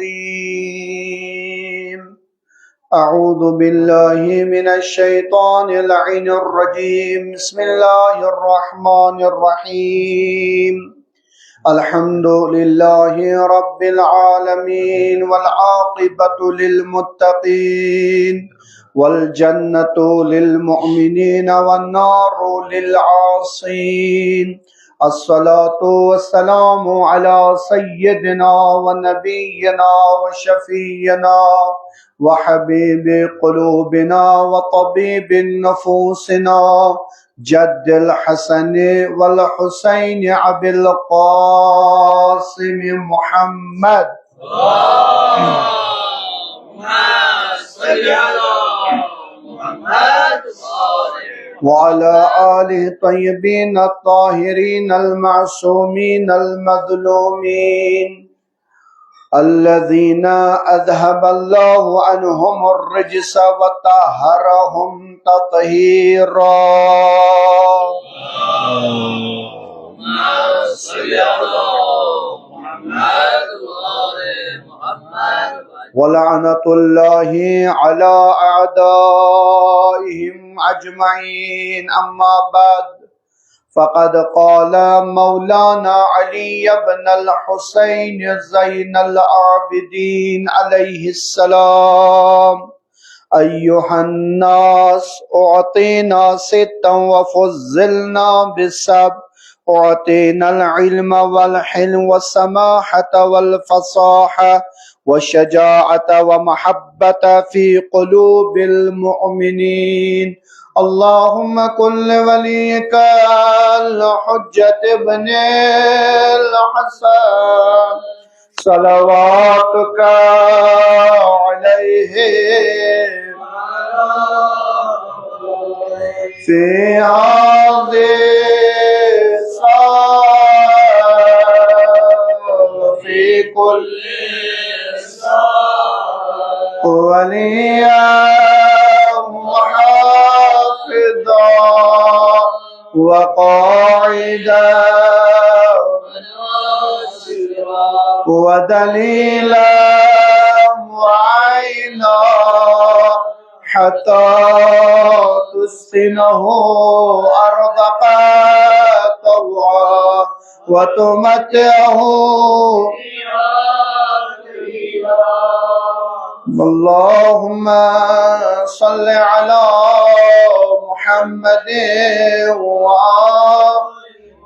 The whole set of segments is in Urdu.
العظيم. أعوذ بالله من الشيطان اللعين الرجيم. بسم الله الرحمن الرحيم. الحمد لله رب العالمين والعاقبة للمتقين والجنة للمؤمنين والنار للعاصين. الصلاة والسلام على سيدنا ونبينا وشفينا وحبيب قلوبنا وطبيب نفوسنا جد الحسن والحسين أبي القاسم محمد اللهم صل على محمد وعلى آله الطيبين الطاهرين المعصومين المظلومين الذين أذهب الله عنهم الرجس وطهرهم تطهيرا. اللهم صل على محمد وآل محمد. ولعنة الله على أعدائهم أجمعين. أما بعد، فقد قال مولانا علي بن الحسين زين العابدين عليه السلام: أيها الناس، أعطينا ستا وفضلنا بسبع. أعطينا العلم والحلم والسماحة والفصاحة والشجاعة ومحبة في قلوب المؤمنين. اللهم كن لوليك الحجة ابن الحسن صلواتك عليه في هذه الساعة في كل ساعة وليا وقاعدا ودليلا وعينا حتى تسقنه أرضك طوعا وتمتعه. اللهم صل على محمد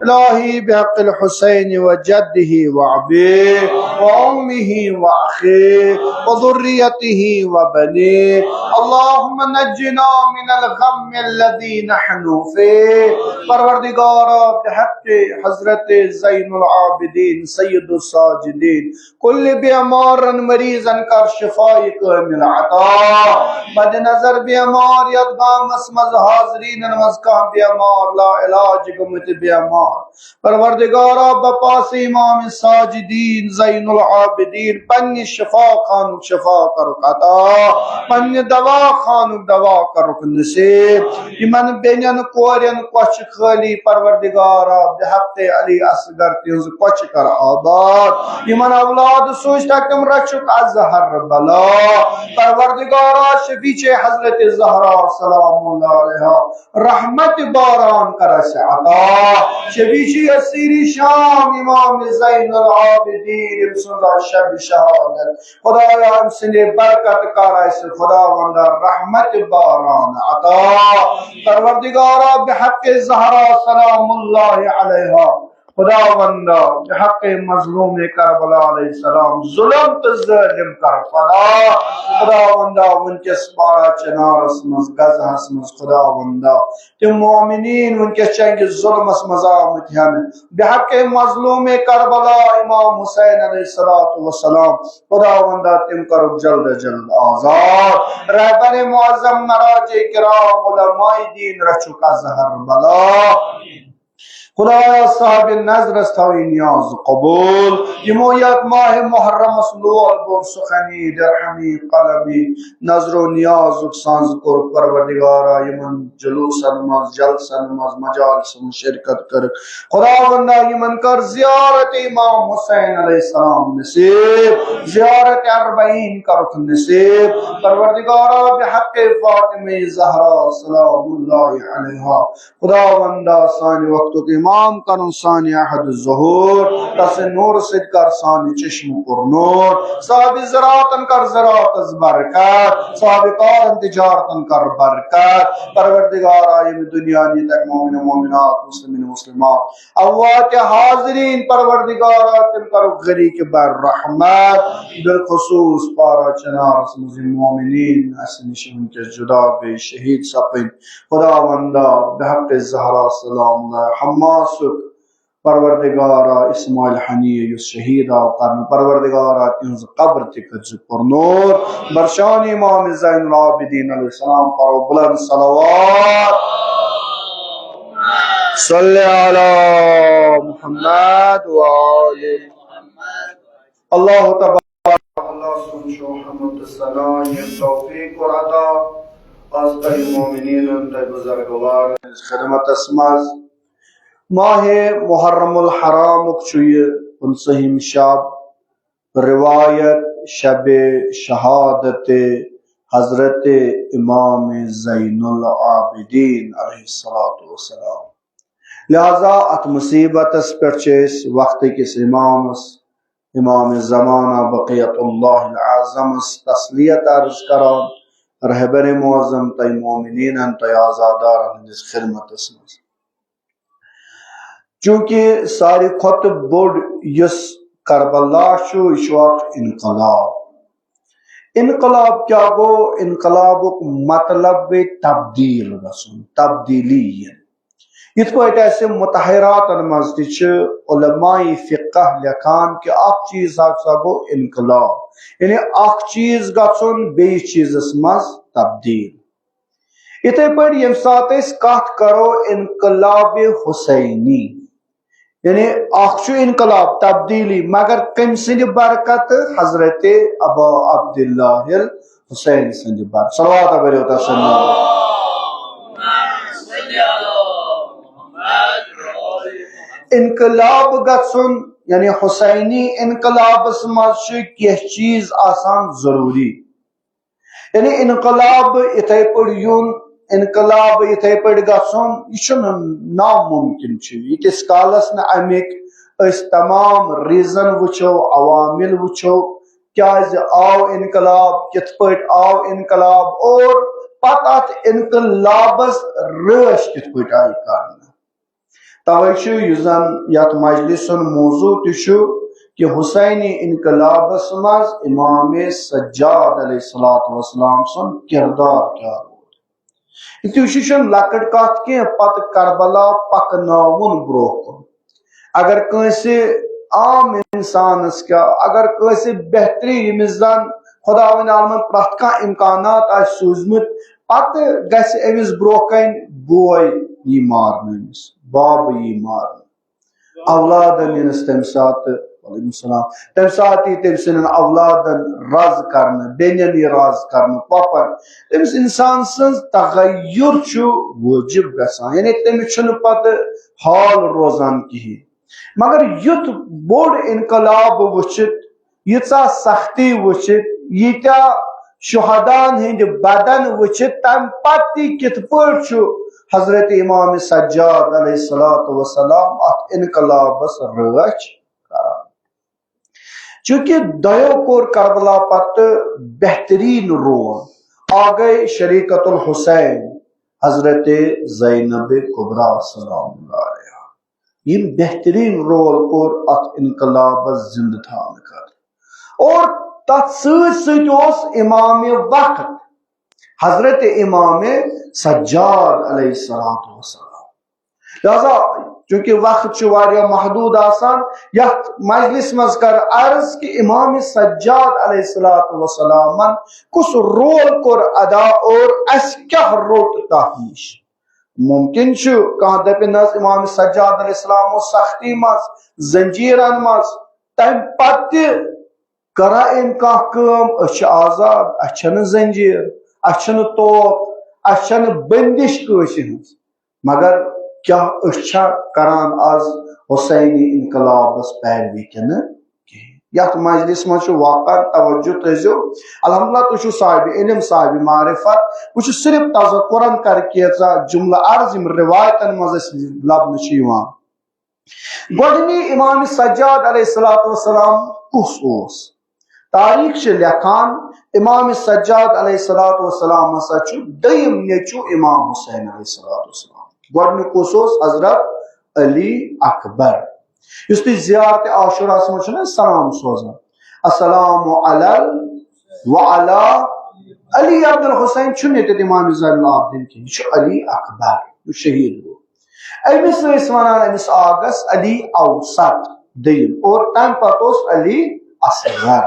إلهي بحق الحسين وجده وأبيه وأمه وأخيه وذريته وبنيه. اللهم نجنا من الغم الذي نحن فيه. پروردگارا بحق حضرت زین العابدین سید الساجدین كل بیمار مریضن کر شفای کامل عطا. مد نظر بیمار یدگام اسمز حاضرین نمازگاه بیمار لا علاج گمت بیمار. پروردگارا بپاس امام ساجدین زین العابدین پنی شفا خانوک شفا کرو عطا، پنی دوا خانوک دوا کرو نصیب. ایمن بینن کورین کوچ خالی پروردگارا بحق علی اصغر تنز کوچ کر آباد. ایمن اولاد سوچ تکم رچک از هر بلا. پروردگارا شفیع حضرت زہرا سلام اللہ علیہ رحمت باران کرس عطا. شفیع اسیری شام امام زین العابدین امسنزا شب شهادت خدایا امسنی برکت کارائس خداوند رحمت باران عطا. پروردگارا بحق زہرا سلام اللہ علیہ خداوندا بحق مظلوم کربلا علیہ السلام ظلم تظلم کر خداوندا ونکس پارا چنار اسمز گز اسمز خداوندا تم مومنین ونکس چنگ ظلم اسمز آمتیان بحق مظلوم کربلا امام حسین علیہ السلام خداوندا تم کرو جلد جلد آزاد. رہبر معظم مراجع کرام علماء دین رچو کا زہر بلا. خدایا صاحب نظر استوی نیاز قبول یمو یک ماه محرم اسلوال بور سخنی درحمی قلبی نظر و نیاز سانز کر پروردگارا یمن جلوس نماز جلس نماز مجالس شرکت کر خداوندا یمن کر زیارت امام حسین علیہ السلام نصیب زیارت اربعین کر نصیب پروردگارا بحق فاطمہ زہرا سلام اللہ علیہا خداوندا ثانی وقت کے امام کرن ثانی احد الظہور تس نور سد کر ثانی چشم پر نور صاحب زراعتن کر زراعت از برکت صاحب کارن تجارتن کر برکت پروردگار آئیم دنیا نی تک مومن مومنات مسلمین مسلمات اوات حاضرین پروردگار آتم کر غریق بر رحمت بالخصوص پارا چنار اسم مومنین اسنشن کے جدا بے شہید سپن خداوندا بحق الزہرا سلام اللہ حماسک پروردگارا اسماعیل حنیہ یس شہیدہ کرن پروردگارا تنز قبر تکج پر نور برشان امام زین العابدین علیہ السلام پر بلند صلوات صلی علی محمد وآلہ اللہ تبارک اللہ سنشو حمد صلاح توفیق و عطا از در مومنین اندر بزرگوار خدمت اسماز ماہ محرم الحرام اکچوی انسہیم شب روایت شب شہادت حضرت امام زین العابدین علیہ السلام لہذا ات مصیبت اس پرچیس وقت کس امام زمانہ بقیت اللہ العظم تسلیت عرض کران رہبر معظم تی مومنین تی آزادار اس خدمت اسمز چونکہ ساری خط بوڑ یس کربلا شو اشواق انقلاب کیا گو انقلاب مطلب تبدیل رسون تبدیلی یہ کو ایسے متحرات مزدچ علماء فقہ لکھان کہ اخ چیز گو انقلاب یعنی اخ چیز گھن بیس چیز مز تبدیل اتھے پہ یم سات کت کرو انقلاب حسینی یعنی اخ انقلاب تبدیلی مگر کم سند برکت حضرت ابا عبداللہ الحسین سند برکت صلوات بریو تسلیم انقلاب گھن یعنی حسینی انقلاب مز کی چیز آسان ضروری یعنی انقلاب اتھے پہ یون انقلاب اتھے پہ گھن یہ ناممکن یتس کالس نا امک تمام ریزن وچو عوامل وچو کیا آو انقلاب کت پہ آو انقلاب اور پتہ ات انقلابس رش کت پہ آئی کرنا توے زن یت مجلس موضوع تہ کہ حسینی انقلابس مز امام سجاد علیہ السلام سن کردار کیا یہ لکٹ کت کی پتہ کربلا پکناون برو کن اگر کنسے عام انسانس کیا اگر کنسے بہتری یمس زن خدا ون عالمن پرت کھانا امکانات آ سوزمت پتہ گژھِ أمِس برونٛہہ کَنہِ بوے یی مارنہٕ أمِس باب یی مارنہٕ اولادن یِنس تمہِ ساتہٕ وعلیکم السلام تمہِ ساتہٕ یی تٔمۍ سٕنٛدٮ۪ن اولادن رز کرنہٕ بیٚنٮ۪ن یی رز کرنہٕ پۄپھن تٔمِس انسان سٕنٛز تغیر چھُ وٲجِب گژھان یعنی تٔمِس چھُنہٕ پتہٕ حال روزان کِہیٖنۍ مگر یُتھ بوٚڑ انقلاب وٕچھِتھ ییٖژاہ سختی وٕچھِتھ ییٖتیاہ شہدان ہند بدن وچھت تم پتہ کت پہ حضرت امام سجاد علیہ السلام ات انقلابس رچ کران چونکہ دیو کور کربلا پتہ بہترین رول آ گئی شریکت الحسین حضرت زینب کبریٰ سلام اللہ علیہ یم بہترین رول کور ات انقلابس زندہ تھان کر اور تت ست امام وقت حضرت امام سجاد علیہ السلام لہذا چونکہ وقت محدود آسان یت مجلس مز کر عرض کہ امام سجاد علیہ السلام کس رول کور ادا اور اس کیا روٹ تحیش ممکن کہاں دپن امام سجاد علیہ السلام سختی مز زنجیرن مز تم پتہ کرا ام کم آزاد اچھن زنجیر اچھن توق اچھن بندش کٲنٛسہِ ہٕنٛز مگر کیا اچھا کران آز حسینی انقلابس پیروی کنہ یت مجلس مجھ واقع توجہ تھو الحمدللہ تھی صاحب علم صاحب معرفت وہ صرف تذکرن کر کیژا جملہ عرض روایتن مز لبنہ گۄڈنی امام سجاد علیہ السلام کس تاریخ لکھان امام سجاد علیہ السلام ہسا دیم نیچو امام حسین علیہ السلام گۄڈنیُک کس حضرت علی اکبر اس تھی زیارت عاشورہ من سلام سوزان السلام وعلی علی عبد الحسین چھنہ امام زین العابدین کی یہ علی اکبر شہید گو امس ونان امس آگس علی اوسط دیم اور تم پتہ علی اصغر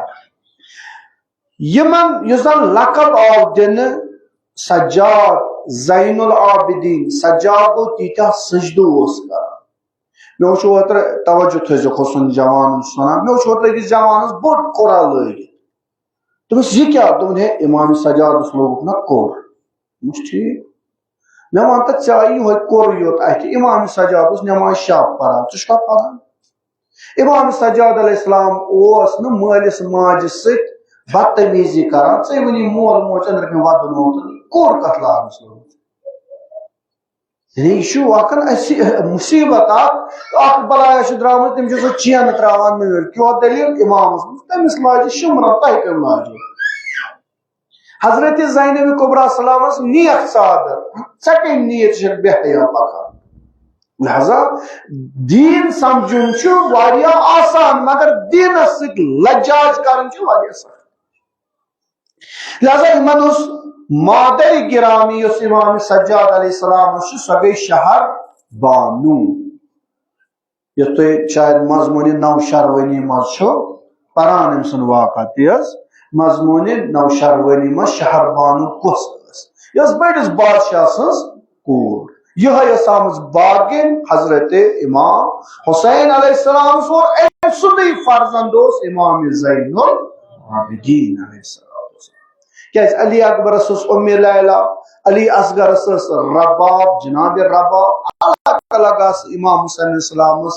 یمن یزن لقب آو دن سجاد زین العابدین سجاد گو تیتہ سجدو کر مے وچھ اوتر توجہ تھزو کھسن جوان سنان مے وچھ اوتر أکِس جوانس بوڑ قرا لٲگِتھ دوٚپُس یہِ کیٛاہ دوٚپُن ہے امام سجادس لوگُکھ نا کوٚر دوٚپُس ٹھیٖک مے وَن تہٕ ژےٚ یِہوے کوٚرٕے یوت اَتھِ امام سجاد اوس نٮ۪ماز شب پران ژٕ چھُکھا پران امام سجاد علیہ السلام اوس نہٕ مٲلِس ماجہِ سۭتۍ بدتمیزی کران ژےٚ ؤنی مول موج أنٛدرٕ کَنۍ ودُن کوٚر کتھ لاگنس لوگُن یہ اکھ مصیبت اکھ بلایا درامت تم سو چین تراوان نر کیو دلیل امامس تمس لاجہ شمرن تہ کم لاجہ حضرت زینب کبریٰ سلامس نیک ژادر ژے کم نیت بے حیا پکان لہذا دین سمجھن واریاہ آسان مگر دینس سۭتۍ لجاج کرن واریاہ سخت لہذا یمن مادر گرامی اس امام سجاد علیہ السلام سو گئی شہر بانو یہ تو شاید مضمون نوشروانی مز پران ام سن واقع تیز مضمون نوشروانی مز شہر بانو کس یس بڑس بادشاہ سز کور یہ آمز باغن حضرت امام حسین علیہ السلام اور ام سندی فرزند امام زین العابدین علیہ السلام علی اکبر ام لیلا علی اصغر رباب جناب رباب الگ الگ امام حسین السلام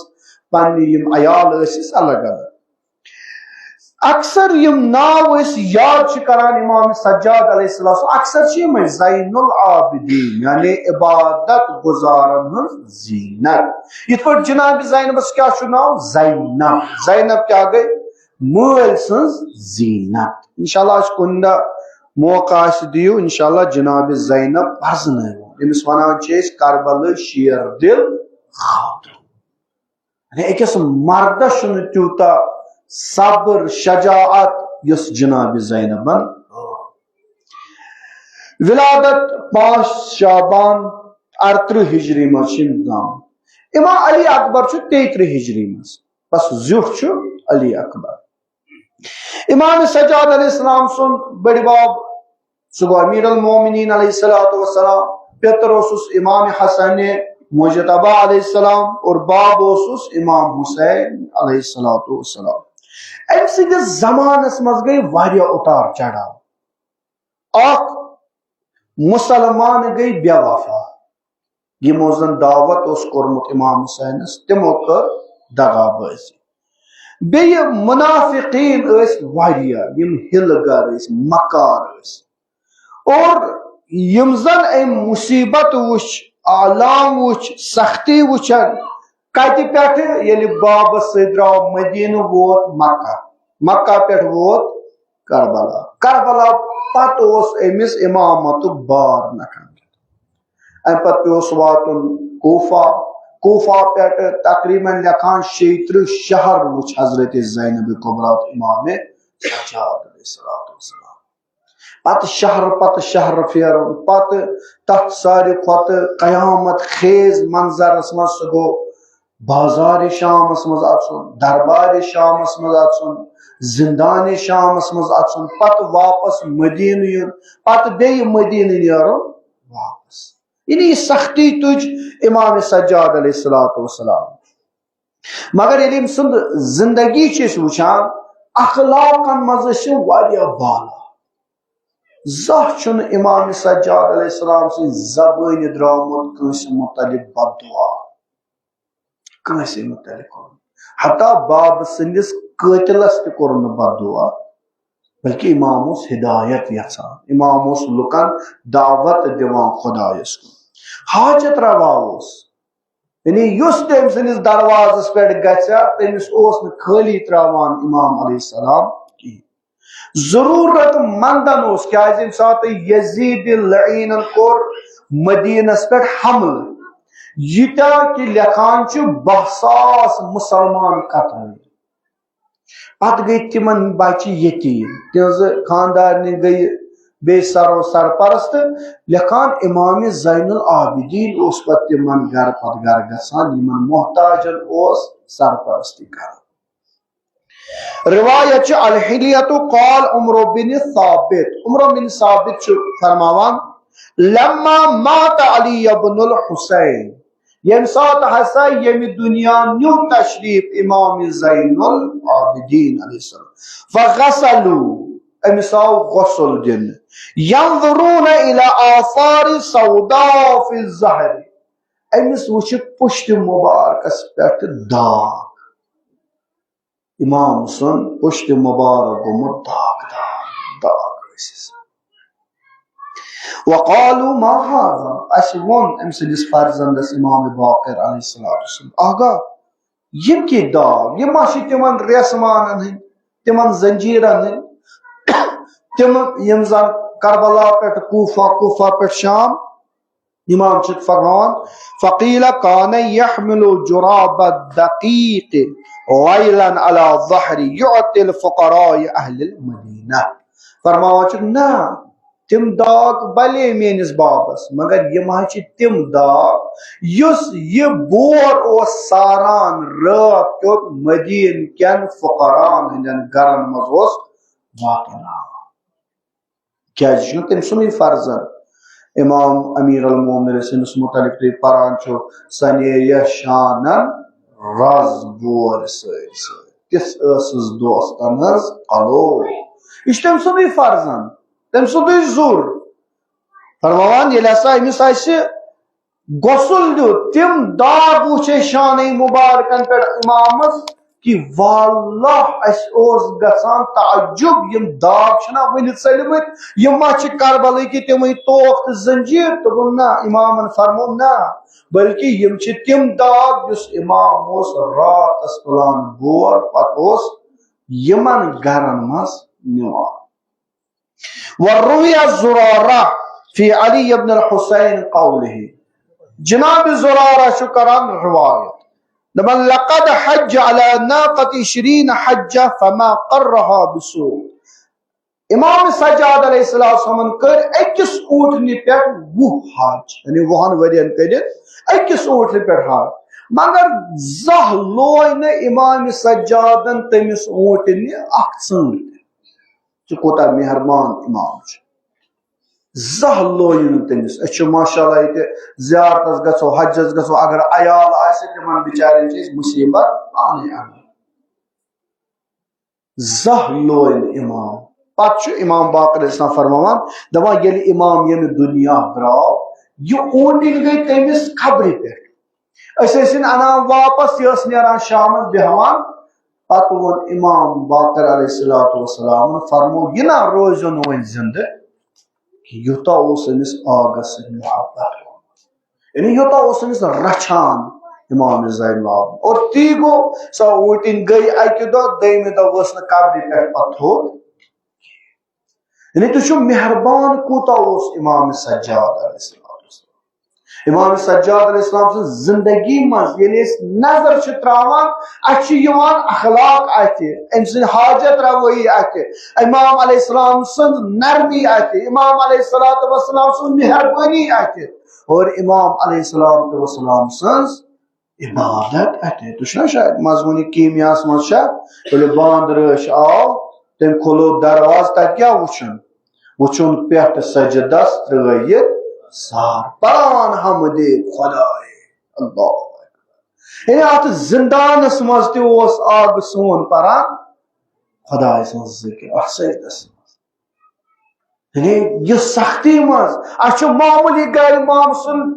پنہ عیال الگ الگ اکثر یم ناو یاد کران امام سجاد علیہ السلام اکثر زین العابدین یعنی عبادت گزارن زینت یت پہ جناب زینبس کیا ناو زینب زینب کیا گئی مل سن زینت انشاءاللہ کن موقع دیو انشاءاللہ جناب زینب پرزن امس ونان کربل شیر دل خاطر اکس مردس تیوتا صبر شجاعت یس جناب زینبن ولادت 5 شعبان 38 ہجری مز امام علی اکبر 33 ہجری مز بس زیوٹ علی اکبر امام سجاد علیہ السلام سن بڑی باب سگو امیر المومنین علیہ السلام پیتر اوسس امام حسن مجتبہ علیہ السلام اور باب اوسس امام حسین علیہ السلام ام سندس زمانس مز گئی واریاہ اتار چڑھاو اخ مسلمان گئی بے وفا یمو زن دعوت اس کورمت امام حسینس تمو کر دغا بازی بیہ منافقین واریاہ یم ہلگر مکار اور یم زن ام مصیبت وچ آلام وچ سختی وچن کت پہ یل بابس سراو مدینہ ووت مکہ مکہ پہ ووت کربلا کربلا پتہ امس امامت بار نکھن ام پتہ واتن کوفہ کوفہ پہ تقریباً لکھان 36 شہر وچ حضرت زینب کبریٰ امام سجاد علیہ السلام پتہ شہر پھیرن پتہ تک ساری کھت قیامت خیز منظرس مز سہ گو بازار شامس مز اچن دربار شامس مز اچن زندان شامس مز اچن پتہ واپس مدینہ یون پتہ بیٚیہِ مدینہ نیرن واپس یعنی سختی تج امام سجاد علیہ الصلوۃ والسلام مگر ییٚلہِ أمۍ سُنٛد زندگی چھِ أسۍ وٕچھان اخلاقن منٛز چھِ واریاہ بالا زانٛہہ چھُنہٕ امام سجاد علیہ السلام سٕنٛدِ زبٲنہِ درٛامُت کٲنٛسہِ متعلق بد دعا کٲنٛسہِ متعلق حتیٰ باب سٕنٛدِس قٲتلس تہِ کوٚر نہٕ بد دعا بلکہ امام اوس ہدایت یژھان امام اوس لُکن دعوت دِوان خۄدایس کُن حاجت روا اوس یعنی یُس تٔمۍ سٕنٛدِس دروازس پٮ۪ٹھ گژھِ ہا تٔمِس اوس نہٕ خٲلی تراوان امام علیہ السلام کِہیٖنۍ ضروٗرت منٛدن اوس کیازِ ییٚمہِ ساتہٕ یزیٖد لعیٖنن کوٚر مدیٖنس پٮ۪ٹھ حملہٕ ییٖتیاہ کہِ لیکھان چھُ 12,000 مُسلمان قتل پتہٕ گٔے تِمن بچہِ یتیٖم تِہنٛزٕ خاندارنہِ گٔیہِ بیٚیہِ سرپرست لیکھان امام زین العابدیٖن اوس پتہٕ تِمن گرٕ پتہٕ گرٕ گژھان یِمن محتاجن اوس سرپرستی کران روایت چھِ الحلیت قال عمر بن ثابت چھُ فرماوان لما مات علی بن الحسین ییٚمہِ ساتہٕ ہسا ییٚمہِ دُنیا نیوٗ تشریف امام زین العابدیٖن علیہ السلام فغسلوا أمِس آو غسل دِنہٕ ينظرون إلى آثار سوداء في الظهر أمِس وٕچھِتھ پُشتہِ مُبارکس پٮ۪ٹھ داغ امام سُنٛد پُشتہِ مُبارک گوٚمُت داغ ٲسِس وقالوا ما هذا اسہِ ووٚن أمۍ سٕنٛدِس فرزندس امام باقر علیہ السلام آگاہ یِم کیٛاہ داغ یِم ما چھِ تِمن ریسمانن ہٕنٛدۍ تِمن زنجیٖرن ہٕنٛدۍ تِم یِم زن کربلا پٮ۪ٹھ کوفہ پٮ۪ٹھ شام امام چھِ فرماوان فقیل کان یحمل جراب الدقیق ویلا علی ظہر یعطی الفقراء اہل المدینہ فرماوان چھِ نہ تِم داغ بلے میٲنِس بابس مگر یِم حظ چھِ تِم داغ یُس یہِ بور اوس ساران رٲت کیُتھ مدیٖن کٮ۪ن فقراہن ہٕنٛدٮ۪ن گرن منٛز اوس واتناوان کیازِ چھُنہٕ تٔمۍ سُنٛدُے فرزند امام امیر المومنین سٕنٛدِس متعلق تُہۍ پران چھِو سنیہ شانن رز بور سۭتۍ تِژھ ٲسٕس دوستن ہٕنٛز قلو یہِ چھُ تٔمۍ سُنٛدُے فرزند تٔمۍ سُنٛدُے ذُر فرماوان ییٚلہِ ہسا أمِس آسہِ غسل دیُت تِم داغ وٕچھے شانٕے مُبارکن پٮ۪ٹھ امامس کہ واللہ اسہِ اوس گژھان تعجب یِم داغ چھِنہ وٕنہِ ژٔلمٕتۍ یِم ما چھِ کربلٕکۍ تِمٕے توف تہٕ زنجیٖر دوٚپُن نہ امامن فرموو نہ بلکہ یِم چھِ تِم داغ یُس امام اوس راتس تُلان بور پتہٕ اوس یِمن گرن منٛز نِوان وروی زرارہ فی علی بن الحسین قولہ جناب زرارہ چھُ کران روایت دپان لقد حج على ناقة 20 حجة فما قرها بسوء امام سجاد علیہ السلام کٔرۍ أکِس اوٗٹنہِ پٮ۪ٹھ 20 حج یعنی 20 ؤرین کٔرِتھ أکِس اوٗٹنہِ پٮ۪ٹھ حج مگر زانٛہہ لوے نہٕ امام سجادن تٔمِس اوٗنٹنہِ اکھ ژٲنٛٹھ ژٕ کوٗتاہ مہربان امام چھُ زانٛہہ لویہِ نہٕ تٔمِس أسۍ چھِ ماشاء اللہ ییٚتہِ زیارتس گژھو حجس گژھو اگر عیال آسہِ تِمن بِچارٮ۪ن چھِ أسۍ مُصیبت پانے انان زانٛہہ لوے نہٕ امام پتہٕ چھُ امام باقر علیہ السلام فرماوان دپان ییٚلہِ امام ییٚمہِ دُنیا درٛاو یہِ اوٗنٹِنۍ گٔے تٔمِس خبرِ پٮ۪ٹھ أسۍ ٲسِن انان واپس یہِ ٲس نیران شامس بیٚہوان پتہٕ ووٚن امام باقر علیہ الصلوۃ والسلام فرموو یہِ نہ روزیو نہٕ وۄنۍ زندٕ یوٗتاہ اوس أمِس آگس سۭتۍ محبت یعنی یوٗتاہ اوس أمِس رچھان امام زین العابدین اور تی گوٚو سۄ اوٗنٹِنۍ گٔے اکہِ دۄہ دوٚیمہِ دۄہ ؤژھ نہٕ قبرِ پٮ۪ٹھ پتہٕ تھوٚد یعنی تُہۍ چھِو مہربان کوٗتاہ اوس امام سجاد علیہ السلام امام سجاد علیہ السلام سٕنٛز زندگی منٛز ییٚلہِ أسۍ نظر چھِ تراوان اَسہِ چھِ یِوان اخلاق اَتھِ أمۍ سٕنٛدۍ حاجت روٲیی اَتھِ امام علیہ السلام سٕنٛز نرمی اَتھِ امام علیہ الصلوۃ والسلام سٕنٛز مہربٲنی اَتھِ اور امام علیہ الصلوۃ والسلام سٕنٛز عبادت اَتھِ تُہۍ چھُو نا شاید مضموٗنہِ کیٖمیاہس منٛز چھا ییٚلہِ بانٛد رٲچھ آو تٔمۍ کھُلوو درواز تتہِ کیٛاہ وٕچھُن وٕچھُن پٮ۪ٹھٕ سجدس ترٲیِتھ سار پران حمد خدائے اللہ یعنی ات زندانس مز تس آگ سون پران خدائے سن ذکر ات سجدس یعنی یہ سختی مز اچھا معمولی گھر امام سن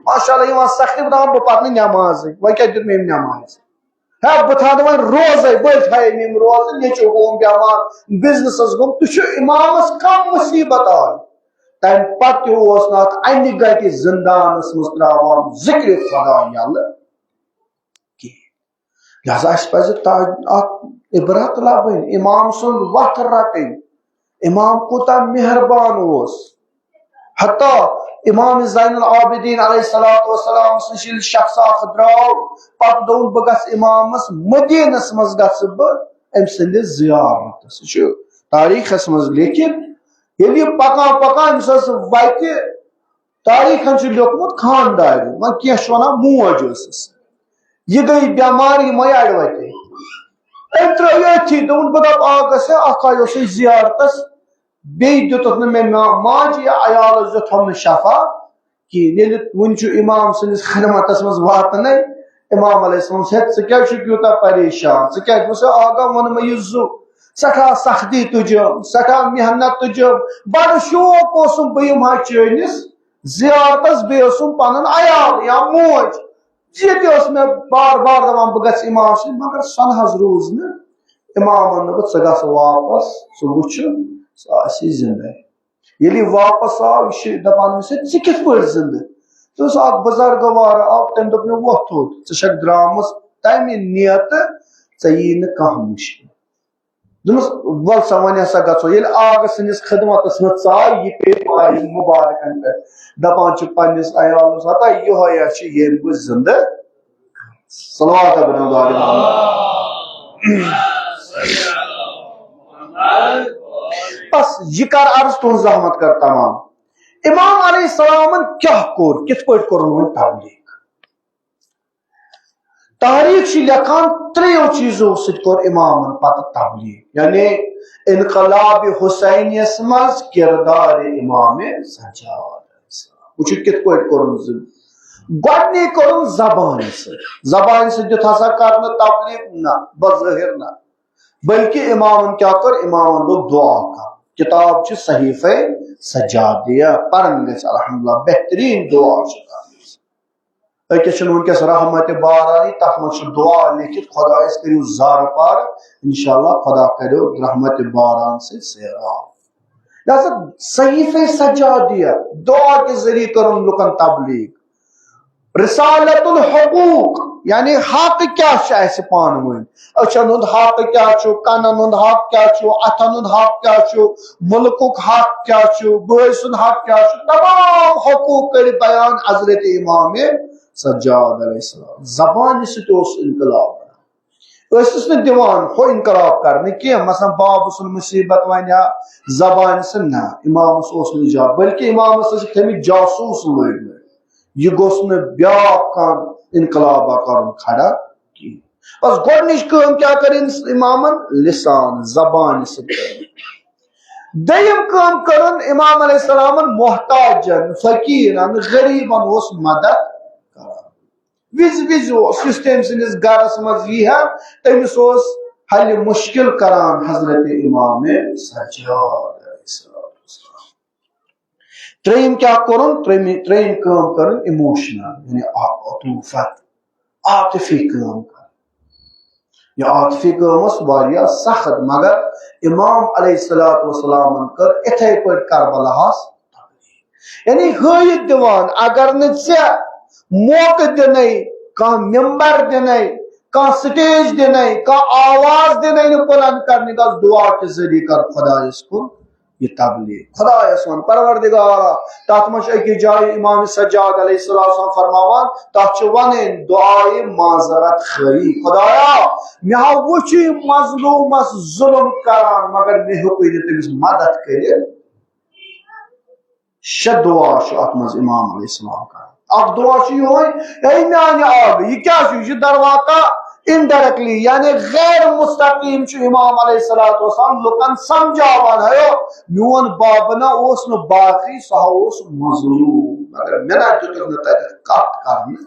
ماشاء اللہ یہ سختی بتاؤ بہ پتہ نماز وہ کیا دیت میں نماز ہے بہ تھا وۄنۍ روزے بل تھے نیم روز نیچو گوم بیمار بزنسس گوم تو امامس کم مصیبت آئی تم پتہ اوس نات انہِ گٹہِ زندانس مز تراوان ذکر خدا یلہ کی لہذا اس پزِ عبرت لبن امام سن وتھ رٹن امام کوتا مہربان اوس حتی امام زین العابدین علیہ الصلوۃ والسلام سن شخص اخ درو پتہ دون بہ گژھ امامس مدینس مز گژھ بہ ام سند زیارتس یہ تاریخس مز لیکن یلی پکان پکان امس وتہ تاریخن چھ لیوکمت خاندار وۄنۍ کینٛہہ چھُ ونان موج ٲسٕس یہ گئی بیمار یہ مے اڑ وتے ام ترٛٲو أتھی دوٚپُن بہٕ دپ آ گژھِ اکھ آیو سُہ زیارتس بیٚیہِ دِتُکھ نہٕ مےٚ ماجہِ یا عیالس دیُتہم نہٕ شفا کِہیٖنۍ ییٚلہِ وُنہِ چھُ امام سٕنٛدِس خدمتس منٛز واتنَے امام علیہ السلام ژٕ کیٛازِ چھُکھ یوٗتاہ پریشان ژٕ کیٛازِ دوٚپُس آقا ووٚن مےٚ یہِ زُ سٮ۪ٹھاہ سختی تُجم سٮ۪ٹھاہ محنت تُجم بڑٕ شوق اوسُم بہٕ یِمہٕ ہا چٲنِس زیارتس بیٚیہِ اوسُم پنُن عیال یا موج ییٚتہِ اوس مےٚ بار بار دپان بہٕ گژھٕ امام سٕنٛدِ مگر سۄ نہ حظ روٗز نہٕ امام ووٚن دوٚپُکھ ژٕ گژھ واپس ژٕ وٕچھِ سۄ آسی زندے ییٚلہِ یہِ واپس آو یہِ چھُ دپان أمِس ژٕ کِتھ پٲٹھۍ زندٕ ژٕ اوس اکھ بُزرگوار آو تٔمۍ دوٚپ مےٚ وۄتھ تھوٚد ژٕ چھکھ درامٕژ تمہِ نیتہٕ ژےٚ یی نہٕ کانٛہہ مُشکل دوٚپمَس وَل سا وۄنۍ ہسا گژھو ییٚلہِ آغا سٕنٛدِس خدمتس منٛز ژاے یہِ پیٚیہِ پاے مُبارکن پٮ۪ٹھ دپان چھُ پننِس عیالس ہتا یِہوے چھُ ییٚمۍ بہٕ زندٕ صلوات برحمد بس یہ کر عرض تہذ زحمت کر تمام امام علیہ السلام کیا کور کت پہ کور تبلیغ تاریخ لکھان تریو چیزوں سر امام پتہ تبلیغ یعنی انقلاب حسینیس مز کردار امام سجاد وچھو کت پہ کور گۄڈنی کورُن زبان سۭتۍ دیُت ہسا کرنہٕ تبلیغ نہ بظٲہر نہ بلکہ امامن کیا کر امامن لوگ دعا کر کتاب چھ صحیفہ سجادیہ پرن گژھِ الحمدللہ بہترین دعا چھ أکس چھُنہٕ وٕنکیٚس رحمت بارانی تتھ منٛز چھُ دعا لیکھِتھ خۄدایس کٔرِو زارٕ پار انشاءاللہ خدا کٔرِو رحمت باران سۭتۍ سیراب لہذا صحیفہ سجادیہ دعا کے ذریعے کرن لُکن تبلیغ رسالت الحقوق یعنی حق کیا پان ون اچھن ہند حق کیا کنن ہند حق کیا اتن ہند حق کیا ملک حق کیا بٲے سند حق کیا تمام حقوق کر بیان حضرت امام سجاد علیہ السلام زبان ست انقلاب ٲسِس نہٕ دِوان ہُہ انقلاب کرنہٕ کینٛہہ مثلاً بابہٕ سُنٛد مُصیبت ونیا زبانہِ سۭتۍ نہ امامس اوس نہٕ اجازت بلکہ امامس ٲسۍ تھٲمٕتۍ جاسوٗس لٲگمٕتۍ یہ گوٚژھ نہٕ بیٛاکھ کانٛہہ انقلابا کرُن کھڑا کینٛہہ بس گۄڈنِچ کٲم کیٛاہ کٔرٕنۍ امامن لسان زبانہِ سۭتۍ کٔرٕنۍ دوٚیِم کٲم کٔرٕن امام علیہ السلامن محتاجن فقیرن غریبن اوس مدد کران وز وز اوس یُس تٔمۍ سٕنٛدِس گرس منٛز یی ہا تٔمِس اوس حلہِ مشکل کران حضرت امام سجاد ترٛیٚیِم کیا کرن ترٛیٚیِم کٲم کرن ایموشنل یعنی عطوفت عاطفی کٲم کرن یہ عاطفی کٲم ٲس واریاہ سخت مگر امام علیہ الصلوۃ والسلام کر اِتھے پٲٹھۍ کربلاہس یعنی ہٲیِتھ دِوان اگر نہٕ ژےٚ موقعہٕ دِنَے کانٛہہ ممبر دِنَے کانٛہہ سٹیج دِنَے کانٛہہ آواز دِنَے نہٕ بُلند کرنہِ گژھ دعا کے ذریعے کر خدایس کُن یہ تبلیغ خدایس ون پروردگارا تتھ منٛز چھُ أکِس جایہِ امام سجاد علیہ السلام فرماوان تتھ چھُ ونٕنۍ دعائے معذرت خٲری خدایا مےٚ ہا وُچھ یہِ مظلوٗمس ظُلم کران مگر مےٚ ہیوٚکُے نہٕ تٔمِس مدد کٔرِتھ شےٚ دعا چھُ اتھ منٛز امام علیہ السلام کران اکھ دعا چھُ یِہوے اے میانہِ آبہٕ یہِ کیٛاہ چھُ یہِ چھُ درواقع انڈائریکٹلی یعنی غیر مستقیم امام علیہ الصلوۃ والسلام لکن سمجھاوان ہے میون باب نہ اوس نہ باقی سہ اوس مظلوم مگر میں نہ دتک نہ تتہ کت کرنے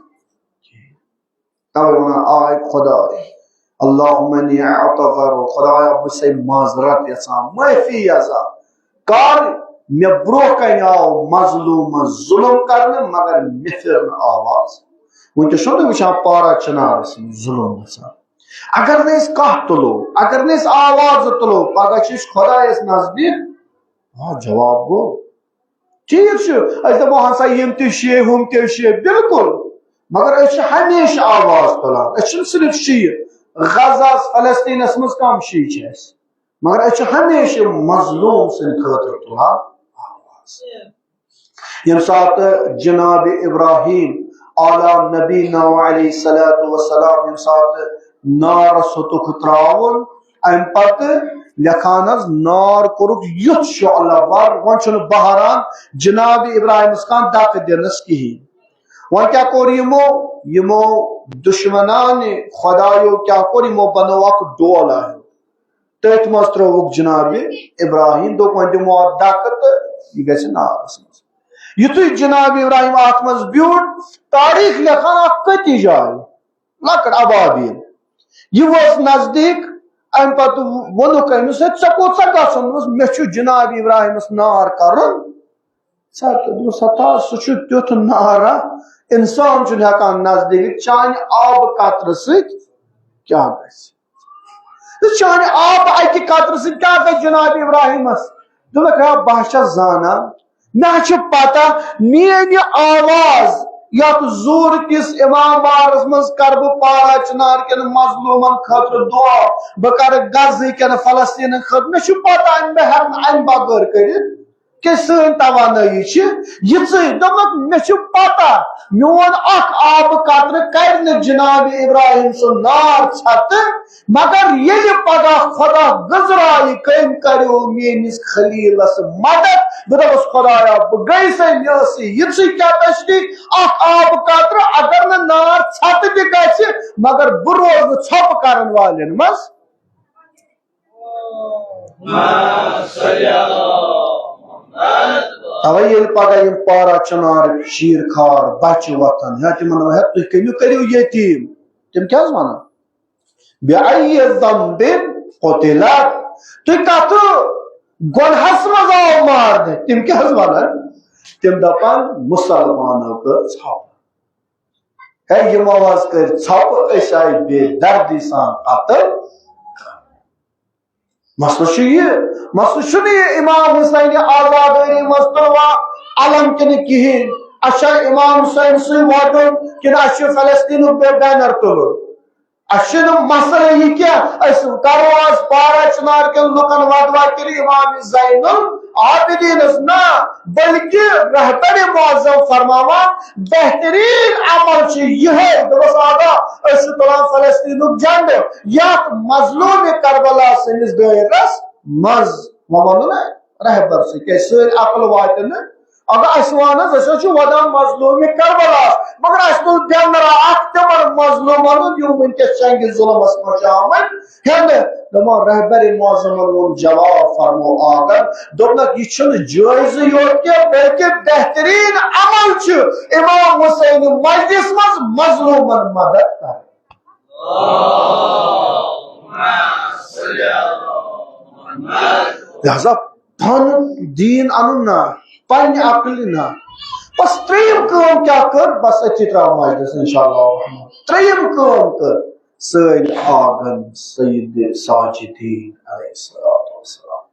توے ونان آے خدا اللہم انی اعتذر خدایا بہ سے معذرت یژھان معافی یژھان کر مے برو کن آو مظلوم ظلم کرنے مگر مے پھر آواز ونکس چھو تھی وچھان پارا چنارس ظلم گژھان اگر نہ اس کتھ تلو اگر نہ اس آواز تلو پگہ چھ خدایس نزدیک جواب گو ٹھیک اس دپو ہسا یم تہ شیعہ ہم تہ شیعہ بالکل مگر اس ہمیشہ آواز تلان اس صرف شیعہ غزہ فلسطینس مز کم شیعہ چھ اس مگر اس ہمیشہ مظلوم سن خاطر تلان آواز یم سات جناب ابراہیم اعلی نبینا علیہ الصلوۃ والسلام یم سات نار ستک تراون ام پتہ لکھان نار کورک یت شعلہ ور ون چھ بہران جناب ابراہیم کان دک دنس کہین ون کیا کور یمو دشمنان خدایو کیا کور یمو بنو اک ڈول آیو تت مز تروک جناب ابراہیم دپ ون دمو دک تو یہ گژھِ نارس مز یتھے جناب ابراہیم ات مز بیوٹ تاریخ لکھان اک کتی جائے لکڑ ابابیل یہ وس نزدیک ام پتہ ونک امس ژے کوت سا گژھُن مے چھُ جناب ابراہیمس نار کرُن سہ تیُتھ نارا انسان چھُنہٕ ہٮ۪کان نزدیک چانہِ آبہٕ قطرٕ سۭتۍ کیٛاہ گژھِ چانہِ آبہٕ اکہِ قطرٕ سۭتۍ کیٛاہ گژھِ جناب ابراہیمس دوٚپُکھ ہے بہٕ چھس زانان مےٚ چھِ پتہ میٲنۍ آواز یتھ زور کس امام بارس مز کر بہ پارا چنار کن مظلومن خاطر دعا بہ کر غزہ کن فلسطین خاطر مے چھ پتہ بہ ہر ام بغیر کرت کہ سن توانائی دپک مے چھ پتہ میون اخ آب قطر کر جناب ابراہیم سن نار ژھت مگر یل پگہ خدا گزرائی کم کرو میس خلیلس مدد بہ دپس خدایا بہ گئی سے یہ کیا تشریح اخ آب قطر اگر نہ نار ژھت تہ گژھِ مگر بہ روز ژھوپ کرن والن مز اوے یل پگہ یم پارا چنار شیر کھار بچہ وتھن یا تمن ہے تھی کمیو کریو یتیم تم کیا ونان بأي ذنب قتلت تھی کت گنہس مز آو مارنے تم کیا ونان تم دپان مسلمانوں کو ژھپ ہے یمو حظ کر ژھپ اس آئی بے دردی سان قتل مسئلہ یہ امام حسین آزاداری مستوا علم کن کہین اچھا امام حسین سی واتن کن اچھا فلسطین پہ بینر تلو اچھا مسئلہ یہ کیا اس کرو آز پارا چنار کن لکن وادوا کری امام زین العابدین نا بلکہ رہبر معظم فرماوان بہترین عمل چھ یہ دبس آگا اس طرح فلسطین جنگ یات مظلوم کربلا سنس دائرس مز ومن رہبر سے کہ سر عقل واتن اگر اس وانس اس ودان مظلوم کربلا مگر اس تو دینرا اخ تمر مظلومن یوم ان کے چنگ ظلم اس مشامل ہن دما رہبر معظم وہ جواب فرمو آگر دوبلک یہ چھن جائز یور کے بلکہ بہترین عمل چھ امام حسین مجلس مز مظلومن مدد کر لہذا پن دین اننا پن عقل نا بس تریم کام کیا کر بس اتھی تراو مجلس انشاءاللہ تریم کام کر سید آگن سید ساجدین علیہ السلام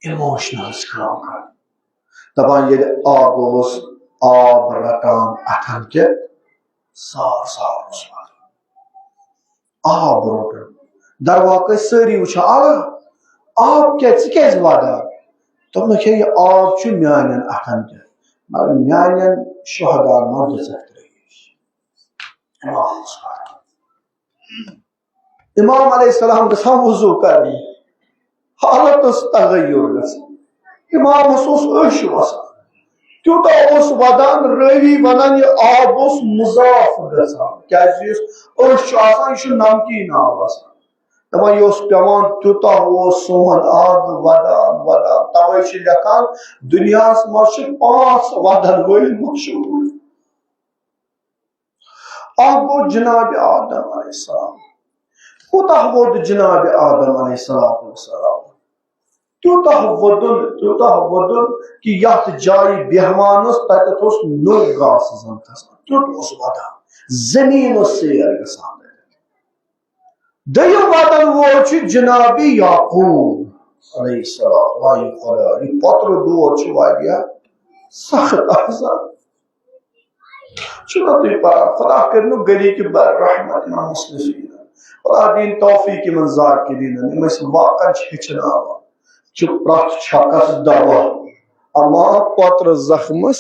ایموشنل کام کر دپان یہ آگوس آب رٹان اتھن کے سار آب روٹن در واقع سری وچھا آب کیز وادا تب نہ کہ یہ آب چھ میانن اتھن کے مگر میانن شہداء مرد سکت رہی امام علیہ السلام گسا وضو کرنی حالت اس تغیر گس امام حسوس عش وسان تیوتا اس ودان روی ونان یہ آب اس مضاف گژھان کیازِ یُس أچھ چھُ آسان یہِ چھُ نمکیٖن آب آسان دپان یہ اوس پیوان تیوتاہ اوس سون آب ودان ودان توے چھِ لیکھان دنیاہس منٛز چھِ 5 ودن وٲلۍ مشہوٗر اکھ گوٚو جناب آدم علیہ السلام کوتاہ ووٚد جناب آدم علیہ السلام تیوتاہ وودُن کہ یتھ جایہِ بیہوان اوس تتٮ۪تھ اوس نوٚو گاسہٕ زن کھسان تیُتھ اوس ودان زمین اوس سیر گژھان دوٚیِم ودن وول چھُ جناب یعقوب علیہ السلام واے خدا یہ پتر دور چھُ واریاہ سخت آسان چھُنہ تُہۍ پران خدا کٔرِنو گلی کہ رحمت امام مصطفی خدا دِیِن توفیق یِمن ذاکرینن یِم أسۍ واقعن چھِ ہیٚچھناوان چھُ پرٛٮ۪تھ چھکس دوا اما پتر زخمس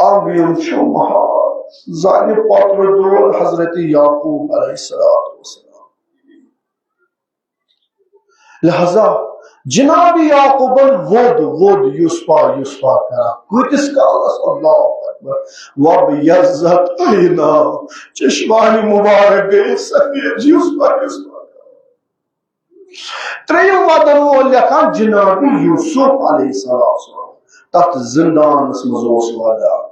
آگیم چھُ محال زانہِ پتر دور حضرت یعقوب علیہ السلام لہذا جناب یعقوبن وود یوسفا کران کۭتِس کالس اللہ اکبر وب یزت عینا چشمانی مبارک گٔے سفید یوسفا ترٛیٚیِم ودن وول لیکھان جناب یوسف علیہ السلام تتھ زندانس منٛز اوس ودان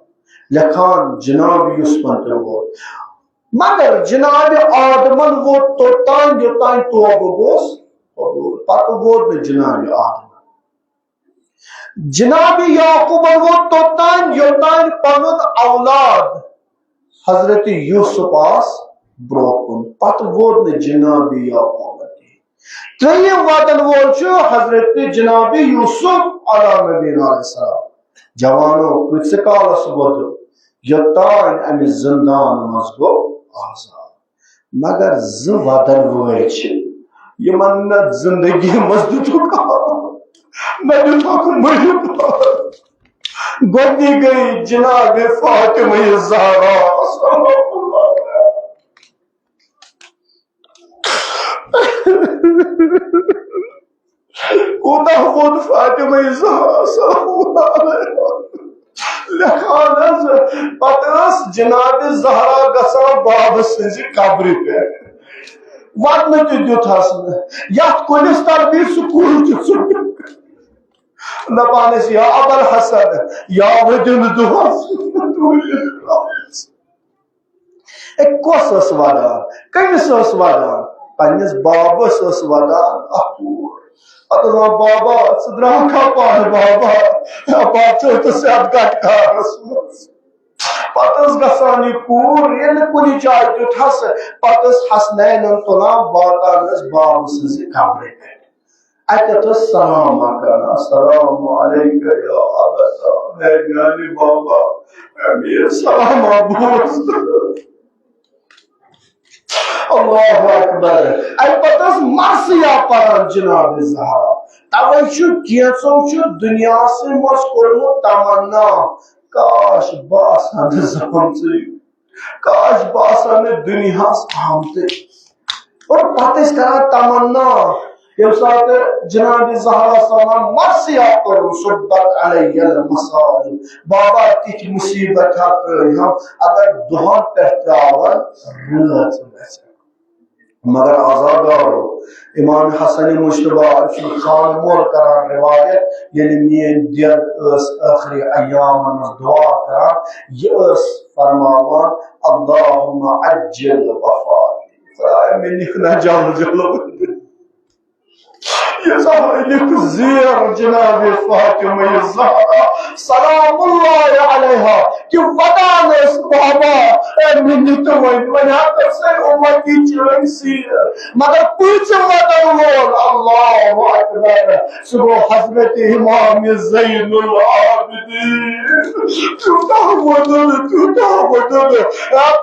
لیکھان جناب یوسفن تہِ ووت مگر جناب آدمن ووت توٚتام یوٚتام توبہٕ گوٚس پتہٕ ووت نہٕ جناب آدمن جناب یعقوبن ووت توٚتام یوٚتام پنُن اولاد حضرت یوسف آس برونٛہہ کُن پتہٕ ووت نہٕ جناب یعقوبن ترٛیٚیِم ودن وول چھُ حضرت جناب یوسف علیٰ نبینا علیہ السلام جوانو کۭتِس کالس ووت یوٚتام امہِ زندان منٛز گوٚو آزاد مگر 2 ودن وٲلۍ چھِ یِمن نہ زندگی منٛز دِتُکھ نہ دِتُکھ مٔرِتھ گۄڈنِچ گٔے جناب فاطمہ زہرا کوتاہ ووت فاطمہ زہرا لیکھان حظ پتہٕ ٲس جناب زہرا گژھان بابہٕ سٕنزِ قبرِ پٮ۪ٹھ ودنہٕ تہِ دیُتہس نہٕ یتھ کُلِس تل بیٚیہِ سُہ کُل تہِ ژوٚٹ دپان ٲسۍ یا ابوالحسن یا ؤدِن دۄہس کۄس ٲس ودان کٔمِس ٲس ودان پننِس بابس ٲس ودان اکھ کوٗر پتہٕ ٲس دپان بابا ژٕ درٛاکھا پانہٕ بابا ژٕتھس یتھ گٹکارس منٛز پتہٕ ٲس گژھان یہِ کوٗر ییٚلہِ کُنہِ جایہِ دیُتہس پتہٕ ٲس حسنینن تُلان واتان ٲس بابہٕ سٕنزِ قبرِ پٮ۪ٹھ اتٮ۪تھ ٲس سلامہ کران السلام علیکہ یا ابتا ہے میانہِ بابا مےٚ سلامہ بوز اللہ اکبر امہِ پتہٕ ٲس مرثیہ پران جناب زہرا توے چھُ کینٛژو چھُ دُنیاہسٕے منٛز کوٚرمُت تمنا کاش بہٕ آسہا نہٕ زامژٕے کاش بہٕ آسہا نہٕ دُنیاہس آمژٕے اور پتہٕ ٲسۍ کران تمنا ییٚمہِ ساتہٕ جناب زہرا سلام مرثیہ کوٚرُن صُبحت علیہ المصائب بابا تِتھۍ مُصیبت ترٲیہم اگر دۄہن پٮ۪ٹھ تراون رٲژ گژھِ مگر آزادارو امام حسن مجتبی خان مول کران روایت ییٚلہِ میٲنۍ دِل ٲس ٲخری ایامن منٛز دعا کران یہِ ٲس فرماوان اللہُمہ عجل وفاتی خدایا مےٚ نِکھ نہ جلد جلد لکھ زیر جناب فاطمہ زہرا سلام اللہ علیہا کہ ودان ٲس بابا مےٚ نِتہٕ وۄنۍ ہٮ۪کہٕ سٲنۍ اُمتی چٲنۍ سیر مگر پۭنٛژِم ودن وول اللہ اکبر سُہ گوٚو حضرت امام زین العابدین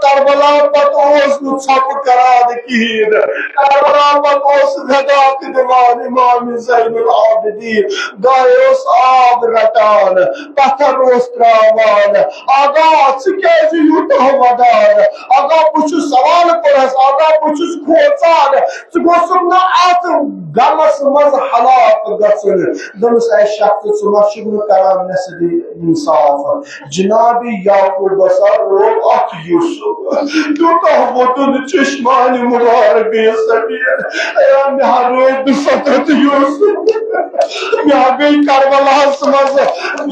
کربلا پتہ ژھپ کران کہین کربلا پتہ ہدایت دِوان امام زین العابدین دۄہے آب رٹان پتھر تراوان آگا ژٕ یوٗتاہ ودان آگا بہٕ سوال کوٚرہس آگا بہٕ کھوژان ژٕ گوٚژھُکھ نہٕ اتھ غمس منٛز ہلاک گژھُن دوٚپمس اے شخص ژٕ ما چھُکھ نہٕ کران مےٚ سۭتۍ انصاف جناب یعقوب روو اکھ یوسف تیوٗتاہ ووتُن چشمانہِ مبارک گٔیس سفید مےٚ ہا روے بِسَتت یوسف مےٚ ہا گٔے کربلاہس منٛز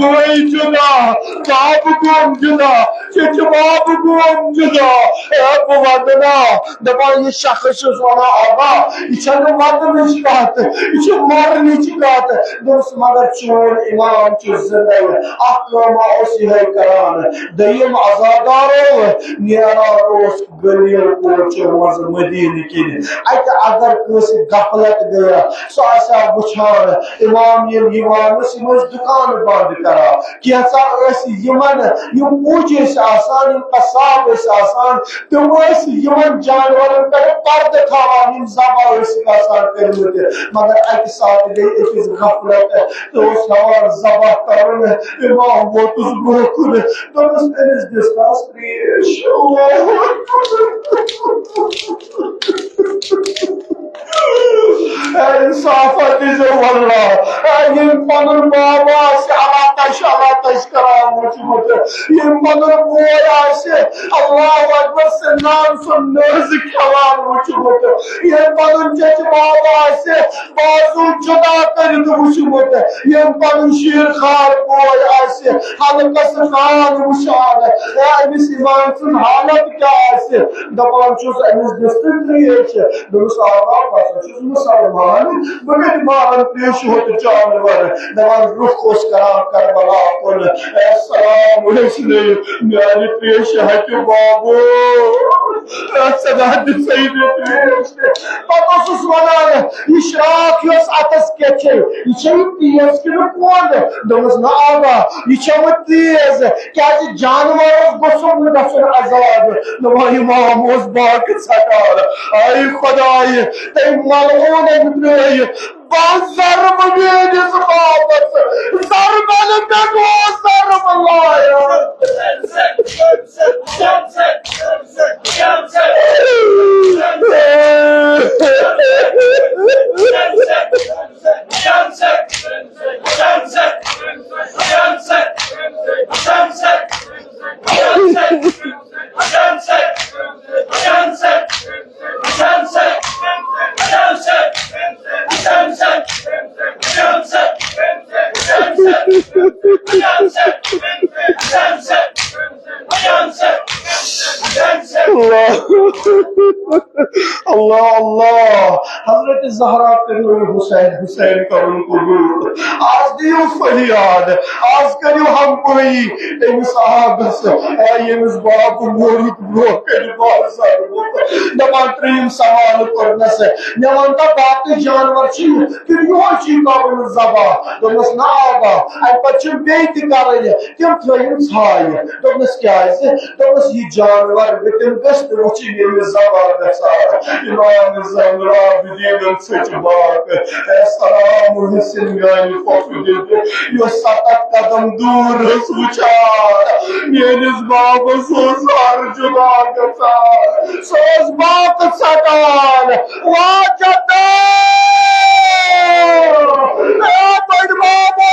بٲے جُدا باب گوم جُدا چچہِ باب گوم جُدا بہٕ ودٕ نا دپان یہِ شخص چھُس ونان آبا یہِ چھنہٕ ودنٕچ کتھ یہِ چھِ مرنٕچ کتھ دوٚپُس مگر چون امام چھُ زندے اکھ کٲما اوس یِہے کران دوٚیِم عزادارو نیران اوس گلیو کوچو منٛز مدیٖنہٕ کِنۍ اتہِ اگر کٲنٛسہِ غفلت گٔیا سُہ آسہِ ہا وٕچھان امام ییٚلہِ یِوان اوس یِم ٲسۍ دُکان بنٛد کران کینٛژھا ٲسۍ یِمن یِم پوٗجہِ ٲسۍ آسان یِم قصاب ٲسۍ آسان تِم ٲسۍ یِمن جانورن پٮ۪ٹھ پردٕ تھاوان یِم ذبح ٲسِکھ آسان کٔرمٕتۍ مگر اکہِ ساتہٕ گٔے أکِس غفلت تہٕ اوس ہٮ۪وان ذبح کرُن امام ووتُس برٛونٛہہ کُن دوٚپُس أمِس دِژنس ترٛیش انصافا دِزیو واللہ ییٚمۍ پنُن باب آسہِ اللہ تش کران وٕچھمُت ییٚمۍ پنُن بوے آسہِ اللہ اکبر سِنان سُنٛد نٲزٕ کھٮ۪وان وٕچھمُت ییٚمۍ پنُن چچہِ باب آسہِ بازو جُدا کٔرِتھ وٕچھمُت ییٚمۍ پنُن شیٖر خار بوے آسہِ حلقس نان وٕچھان أمِس امام سُنٛد حالت کیٛاہ آسہِ دپان چھُس أمِس دِژ تہٕ ترٛیش دوٚپُس آبا بہٕ ہسا چھُس مُسلمان بہٕ کتہِ مارن ترٛیشہِ ہوٚت جانور دپان رُخ اوس کران کربلا کُن السلام علیکم میانہِ ترٛیشہِ ہٹہِ بابو ژٕ دِژے مےٚ ترٛیش پتہٕ اوسُس ونان یہِ شراکھ یۄس اتس کیٛاہ چھے یہِ چھے تیز کِنہٕ کۄل دوٚپمس نہ آبا یہِ چھے وۄنۍ تیز کیٛازِ جانورس گوٚژھُم نہٕ گژھُن عذاب دپان امام اوس باقٕے ژھٹان آے خۄداے تٔمۍ ملعوٗنن ترٛٲے بہٕ ضربہٕ میٲنِس بابس ضربن پٮ۪ٹھ اوس ضرب لایان اللہ اللہ حضرت زہرا کرو حسین حسین کرن قبول آج دیو فریاد آج کریو ہم کوئی تمس آگس یمس باپ مورک برو کر بازار دپان تریم سوال کرنس مے ونتا باقی جانور چھ کہ یہ چھ کرن ذبح دوپنس نہ آبا ام پتہ چھ بیت کرن تم تھیم ژھایہ دوپنس کیاز دوپنس یہ جانور تم گست وچھ یم ذبح گژھان امام زین العابدین سچ باق السلام حسین میانی پوپھ دید یہ 7 قدم دور وچھان میانس بابس ہر جدا گژھان سوز باق ژٹان واجد بڑ بابا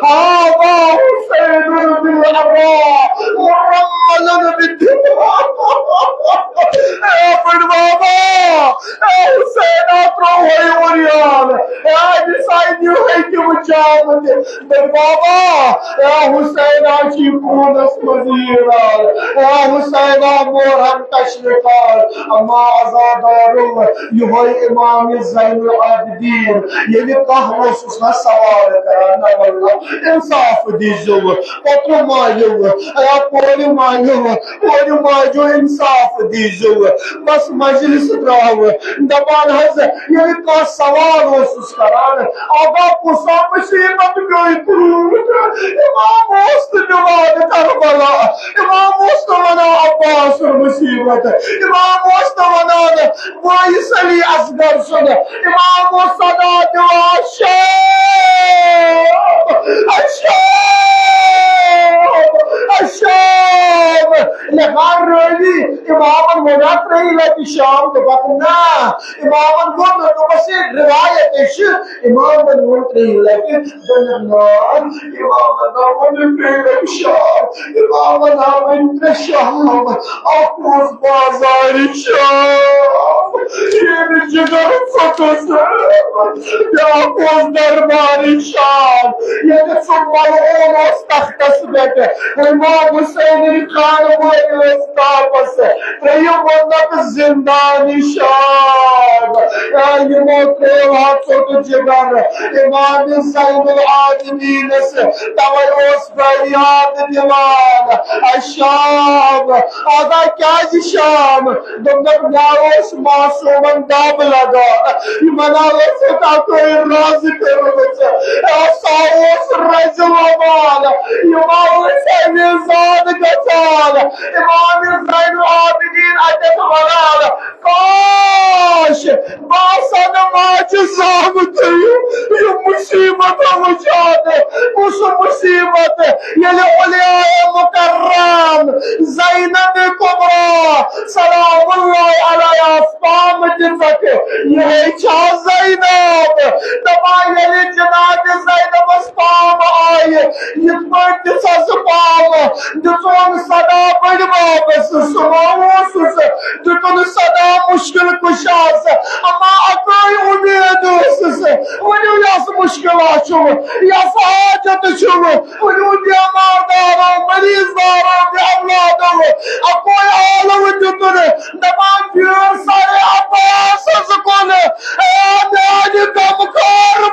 آبا حسین بالعبا محمد بالدماء بڑ بابا حسین اترو ہوئی اوریان decided you hate you with John but Baba Hussain آشی پونس مزیران حسین مورہم تشرکان اما ازادارو یہ امام زین العابدین یہ کہو سنا سوال کرانا واللہ انصاف دیجو پتر مایو پوری مایو انصاف دیجو بس مجلس دراو دبان حض یہ کا سوال اس کران اب بابا پوسا مصیبت گئی پروت امام اوست دیوان کربلا امام اوست ونا عباس مصیبت امام اوست ونا وائس علی اصغر سن امام اوست صدا دیوان الشام لغار روی امام منات رہی لگی شام تو بکنا امام منات تو بس روایت ہے امام منات رہی لگی دنیار امام منات رہی لگی شام امام منات شام اپوز بازاری شام یہ جگر فتوس یا اپوز درباری شام یہ سنبال اون استختص بیٹے امام حسین خان وہ استاپس تریو بندک زندانی شام یہ موتر ہاتھوں تو جگر امام زین العابدین سے تویوس بیاد دیوان الشام آدھا کیا جی شام دمدر ناروس معصومن داب لگا یہ مناوے سے تا کوئی راضی کرو بچے ساوس رجل ومان امام حسین زاد گزال امام زین العابدین عدد ولال کاش باسن ماج زامتی یہ مصیبت مجاد اس مصیبت یہ اولیاء مکرم زینب کبرا سلام اللہ علیہ اسلام جزک یہ چا زینب دبا یہ جناد زینب اسلام آئے یہ پرد سس پام جتون صدا بڑ واپس سماوس جتون صدا مشکل کشاس اما اکوئی امید اس ونیو یاس مشکل آچو یاس حاجت چھو ونیو بیمار دارو مریض دارو بی اولادو اکوئی آلو جتون دبا گیر سارے عباس سکون اے نیانی کم کار